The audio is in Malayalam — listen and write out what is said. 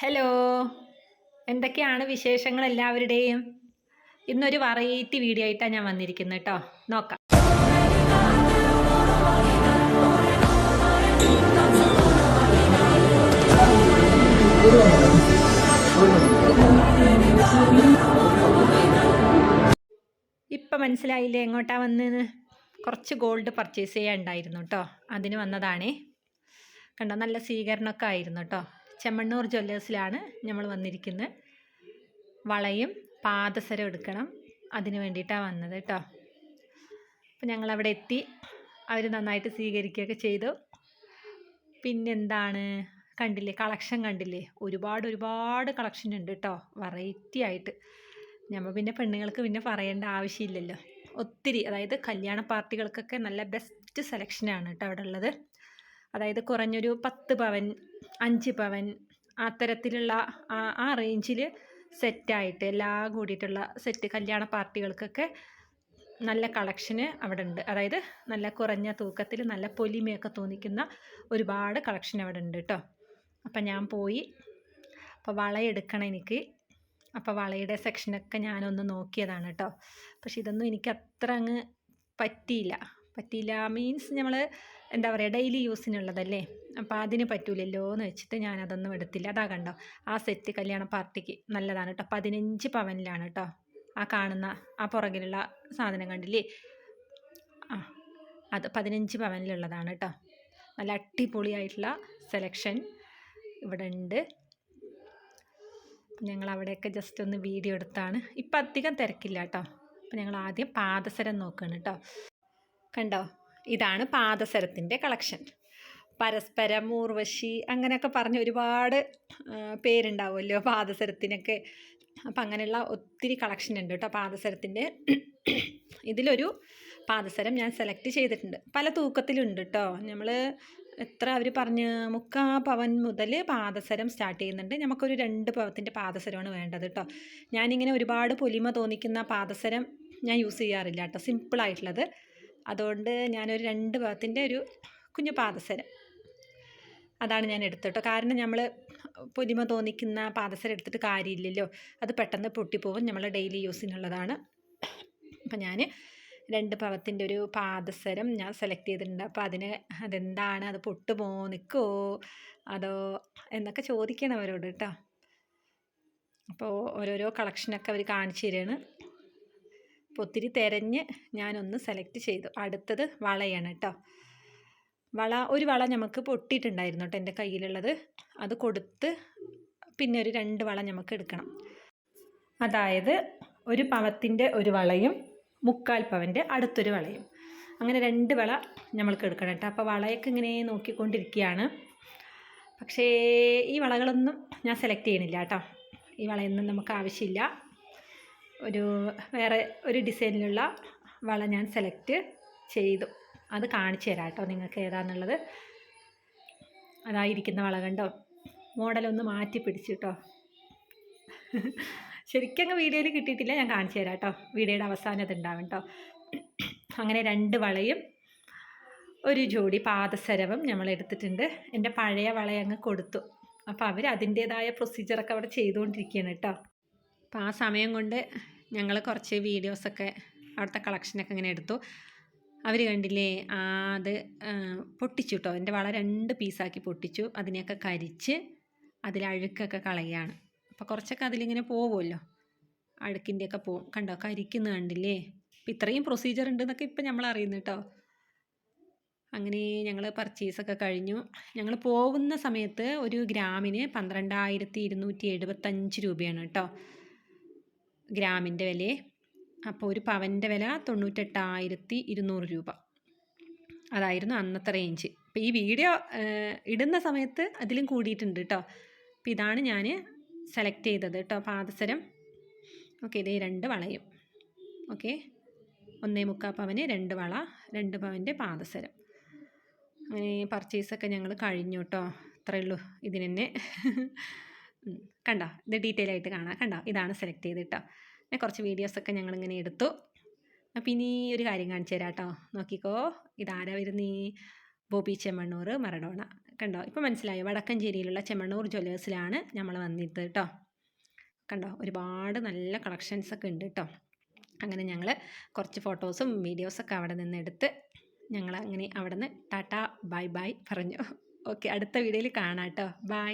ഹലോ, എന്തൊക്കെയാണ് വിശേഷങ്ങൾ എല്ലാവരുടെയും? ഇന്നൊരു വെറൈറ്റി വീഡിയോ ആയിട്ടാണ് ഞാൻ വന്നിരിക്കുന്നത് കേട്ടോ. നോക്കാം. ഇപ്പം മനസ്സിലായില്ലേ എങ്ങോട്ടാ വന്നെന്ന്? കുറച്ച് ഗോൾഡ് പർച്ചേസ് ചെയ്യാനുണ്ടായിരുന്നു കേട്ടോ. അതിന് വന്നതാണേ. കണ്ടോ, നല്ല സ്വീകരണമൊക്കെ ആയിരുന്നു കേട്ടോ. ചെമ്മണ്ണൂർ ജ്വല്ലേഴ്സിലാണ് നമ്മൾ വന്നിരിക്കുന്നത്. വളയും പാദസരം എടുക്കണം, അതിന് വേണ്ടിയിട്ടാണ് വന്നത് കേട്ടോ. അപ്പം ഞങ്ങളവിടെ എത്തി. അവർ നന്നായിട്ട് സ്വീകരിക്കുകയൊക്കെ ചെയ്തു. പിന്നെന്താണ്, കണ്ടില്ലേ, കളക്ഷൻ കണ്ടില്ലേ? ഒരുപാട് കളക്ഷൻ ഉണ്ട് കേട്ടോ, വെറൈറ്റി ആയിട്ട്. നമ്മൾ പിന്നെ പെണ്ണുങ്ങൾക്ക് പിന്നെ പറയേണ്ട ആവശ്യമില്ലല്ലോ. ഒത്തിരി, അതായത് കല്യാണ പാർട്ടികൾക്കൊക്കെ നല്ല ബെസ്റ്റ് സെലക്ഷനാണ് കേട്ടോ അവിടെ ഉള്ളത്. അതായത് കുറഞ്ഞൊരു 10 പവൻ, 5 പവൻ അത്തരത്തിലുള്ള ആ റേഞ്ചിൽ സെറ്റായിട്ട് എല്ലാം കൂടിയിട്ടുള്ള സെറ്റ് കല്യാണ പാർട്ടികൾക്കൊക്കെ നല്ല കളക്ഷന് അവിടെ ഉണ്ട്. അതായത് നല്ല കുറഞ്ഞ തൂക്കത്തിൽ നല്ല പൊലിമയൊക്കെ തോന്നിക്കുന്ന ഒരുപാട് കളക്ഷൻ അവിടെ ഉണ്ട് കേട്ടോ. അപ്പം ഞാൻ പോയി. അപ്പോൾ വളയെടുക്കണം എനിക്ക്. അപ്പോൾ വളയുടെ സെക്ഷനൊക്കെ ഞാനൊന്ന് നോക്കിയതാണ് കേട്ടോ. പക്ഷെ ഇതൊന്നും എനിക്ക് അത്ര അങ്ങ് പറ്റിയില്ല മീൻസ് നമ്മൾ എന്താ പറയുക, ഡെയിലി യൂസിനുള്ളതല്ലേ, അപ്പോൾ അതിന് പറ്റൂലല്ലോ എന്ന് വെച്ചിട്ട് ഞാനതൊന്നും എടുത്തില്ല. അതാ കണ്ടോ, ആ സെറ്റ് കല്യാണ പാർട്ടിക്ക് നല്ലതാണ് കേട്ടോ. 15 പവനിലാണ് കേട്ടോ. ആ കാണുന്ന ആ പുറകിലുള്ള സാധനം കണ്ടില്ലേ, അത് 15 പവനിലുള്ളതാണ് കേട്ടോ. നല്ല അടിപൊളിയായിട്ടുള്ള സെലക്ഷൻ ഇവിടെ ഉണ്ട്. ഞങ്ങൾ അവിടെയൊക്കെ ജസ്റ്റ് ഒന്ന് വീഡിയോ എടുത്താണ്. ഇപ്പം അധികം തിരക്കില്ല കേട്ടോ. അപ്പം ഞങ്ങൾ ആദ്യം പാദസരം നോക്കുകയാണ് കേട്ടോ. കണ്ടോ, ഇതാണ് പാദസരത്തിൻ്റെ കളക്ഷൻ. പരസ്പരം, ഊർവശി, അങ്ങനെയൊക്കെ പറഞ്ഞ് ഒരുപാട് പേരുണ്ടാവുമല്ലോ പാദസരത്തിനൊക്കെ. അപ്പം അങ്ങനെയുള്ള ഒത്തിരി കളക്ഷൻ ഉണ്ട് കേട്ടോ പാദസരത്തിൻ്റെ. ഇതിലൊരു പാദസരം ഞാൻ സെലക്ട് ചെയ്തിട്ടുണ്ട്. പല തൂക്കത്തിലുണ്ട് കേട്ടോ. നമ്മൾ എത്ര അവർ പറഞ്ഞ് 3/4 പവൻ മുതൽ പാദസരം സ്റ്റാർട്ട് ചെയ്യുന്നുണ്ട്. നമുക്കൊരു 2 പവത്തിൻ്റെ പാദസരമാണ് വേണ്ടത് കേട്ടോ. ഞാനിങ്ങനെ ഒരുപാട് പൊലിമ തോന്നിക്കുന്ന പാദസരം ഞാൻ യൂസ് ചെയ്യാറില്ല കേട്ടോ, സിമ്പിളായിട്ടുള്ളത്. അതുകൊണ്ട് ഞാനൊരു 2 പവത്തിൻ്റെ ഒരു കുഞ്ഞു പാദസരം അതാണ് ഞാൻ എടുത്തത് കേട്ടോ. കാരണം നമ്മൾ പൊലിമ തോന്നിക്കുന്ന പാദസരം എടുത്തിട്ട് കാര്യമില്ലല്ലോ, അത് പെട്ടെന്ന് പൊട്ടിപ്പോവും. നമ്മൾ ഡെയിലി യൂസിനുള്ളതാണ്. അപ്പം ഞാൻ 2 പവത്തിൻ്റെ ഒരു പാദസരം ഞാൻ സെലക്ട് ചെയ്തിട്ടുണ്ട്. അപ്പോൾ അതെന്താണ്, അത് നിൽക്കുമോ അതോ എന്നൊക്കെ ചോദിക്കണം അവരോട് കേട്ടോ. അപ്പോൾ ഓരോരോ കളക്ഷനൊക്കെ അവർ കാണിച്ചു തരികയാണ്. അപ്പോൾ ഒത്തിരി തിരഞ്ഞ് ഞാനൊന്ന് സെലക്ട് ചെയ്തു. അടുത്തത് വളയാണ് കേട്ടോ. ഒരു വള നമുക്ക് പൊട്ടിയിട്ടുണ്ടായിരുന്നു കേട്ടോ എൻ്റെ കയ്യിലുള്ളത്. അത് കൊടുത്ത് പിന്നെ ഒരു 2 വള നമുക്ക് എടുക്കണം. അതായത് 1 പവത്തിൻ്റെ ഒരു വളയും 3/4 പവൻ്റെ അടുത്തൊരു വളയും, അങ്ങനെ 2 വള നമ്മൾക്ക് എടുക്കണം കേട്ടോ. അപ്പോൾ വളയൊക്കെ ഇങ്ങനെ നോക്കിക്കൊണ്ടിരിക്കുകയാണ്. പക്ഷേ ഈ വളകളൊന്നും ഞാൻ സെലക്ട് ചെയ്യണില്ല കേട്ടോ. ഈ വളയൊന്നും നമുക്ക് ആവശ്യമില്ല. വേറെ ഒരു ഡിസൈനിലുള്ള വള ഞാൻ സെലക്ട് ചെയ്തു. അത് കാണിച്ചു തരാം കേട്ടോ നിങ്ങൾക്ക് ഏതാണെന്നുള്ളത്. അതായിരിക്കുന്ന വള കണ്ടോ, മോഡലൊന്ന് മാറ്റി പിടിച്ചു കേട്ടോ. ശരിക്കങ്ങ് വീഡിയോയിൽ കിട്ടിയിട്ടില്ല, ഞാൻ കാണിച്ചു തരാം കേട്ടോ. വീഡിയോയുടെ അവസാനം അത് ഉണ്ടാവും കേട്ടോ. അങ്ങനെ 2 വളയും ഒരു ജോഡി പാദസരവും നമ്മൾ എടുത്തിട്ടുണ്ട്. എൻ്റെ പഴയ വളയങ്ങ് കൊടുത്തു. അപ്പോൾ അവർ അതിൻ്റേതായ പ്രൊസീജിയറൊക്കെ അവിടെ ചെയ്തുകൊണ്ടിരിക്കുകയാണ് കേട്ടോ. അപ്പോൾ ആ സമയം കൊണ്ട് ഞങ്ങൾ കുറച്ച് വീഡിയോസൊക്കെ അവിടുത്തെ കളക്ഷനൊക്കെ ഇങ്ങനെ എടുത്തു. അവർ കണ്ടില്ലേ, അത് പൊട്ടിച്ചു കേട്ടോ. എൻ്റെ വള 2 പീസാക്കി പൊട്ടിച്ചു. അതിനെയൊക്കെ കരിച്ച് അതിലഴുക്കൊക്കെ കളയുകയാണ്. അപ്പോൾ കുറച്ചൊക്കെ അതിലിങ്ങനെ പോവുമല്ലോ, അഴുക്കിൻ്റെയൊക്കെ പോവും. കണ്ടോ, കരിക്കുന്ന കണ്ടില്ലേ. അപ്പം ഇത്രയും പ്രൊസീജിയർ ഉണ്ടെന്നൊക്കെ ഇപ്പം നമ്മൾ അറിയുന്നു കേട്ടോ. അങ്ങനെ ഞങ്ങൾ പർച്ചേസൊക്കെ കഴിഞ്ഞു. ഞങ്ങൾ പോകുന്ന സമയത്ത് ഒരു ഗ്രാമിന് 12,275 രൂപയാണ് കേട്ടോ ഗ്രാമിൻ്റെ വില. അപ്പോൾ ഒരു പവൻ്റെ വില 98,200 രൂപ. അതായിരുന്നു അന്നത്തെ റേഞ്ച്. അപ്പോൾ ഈ വീഡിയോ ഇടുന്ന സമയത്ത് അതിലും കൂടിയിട്ടുണ്ട് കേട്ടോ. അപ്പോൾ ഇതാണ് ഞാൻ സെലക്ട് ചെയ്തത് കേട്ടോ, പാദസരം. ഓക്കെ, ഇതേ 2 വളയും. ഓക്കെ, 1/4 പവന് 2 വള, 2 പവൻ്റെ പാദസരം. അങ്ങനെ പർച്ചേസൊക്കെ ഞങ്ങൾ കഴിഞ്ഞു കേട്ടോ. അത്രയേ ഉള്ളൂ ഇതിന് തന്നെ. കണ്ടോ, ഇത് ഡീറ്റെയിൽ ആയിട്ട് കാണാം. കണ്ടോ, ഇതാണ് സെലക്ട് ചെയ്ത് കേട്ടോ. പിന്നെ കുറച്ച് വീഡിയോസൊക്കെ ഞങ്ങളിങ്ങനെ എടുത്തു. അപ്പം ഇനി ഒരു കാര്യം കാണിച്ചു തരാം കേട്ടോ. നോക്കിക്കോ, ഇതാരാ വരുന്നേ, ബോബി ചെമ്മണ്ണൂർ, മറഡോണ. കണ്ടോ, ഇപ്പോൾ മനസ്സിലായോ? വടക്കഞ്ചേരിയിലുള്ള ചെമ്മണ്ണൂർ ജ്വല്ലേഴ്സിലാണ് നമ്മൾ വന്നിട്ട് കേട്ടോ. കണ്ടോ, ഒരുപാട് നല്ല കളക്ഷൻസൊക്കെ ഉണ്ട് കേട്ടോ. അങ്ങനെ ഞങ്ങൾ കുറച്ച് ഫോട്ടോസും വീഡിയോസൊക്കെ അവിടെ നിന്ന് എടുത്ത് ഞങ്ങൾ അങ്ങനെ അവിടെ നിന്ന് ടാറ്റ ബൈ ബൈ പറഞ്ഞു. ഓക്കെ, അടുത്ത വീഡിയോയിൽ കാണാം കേട്ടോ. ബൈ.